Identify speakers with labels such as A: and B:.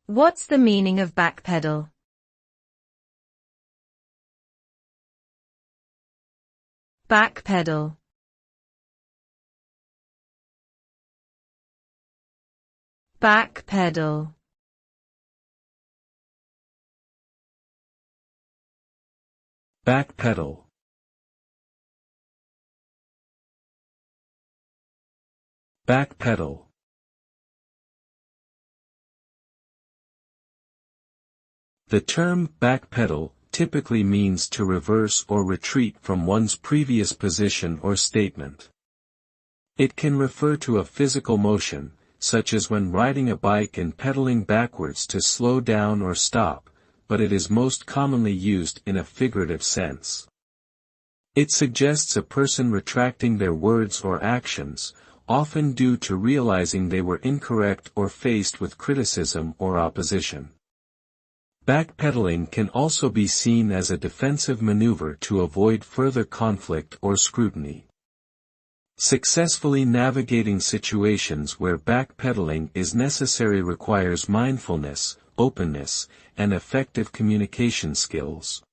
A: What's the meaning of backpedal? Backpedal. Backpedal.
B: Backpedal. Backpedal. The term backpedal typically means to reverse or retreat from one's previous position or statement. It can refer to a physical motion, such as when riding a bike and pedaling backwards to slow down or stop, but it is most commonly used in a figurative sense. It suggests a person retracting their words or actions, often due to realizing they were incorrect or faced with criticism or opposition. Backpedaling can also be seen as a defensive maneuver to avoid further conflict or scrutiny. Successfully navigating situations where backpedaling is necessary requires mindfulness, openness, and effective communication skills.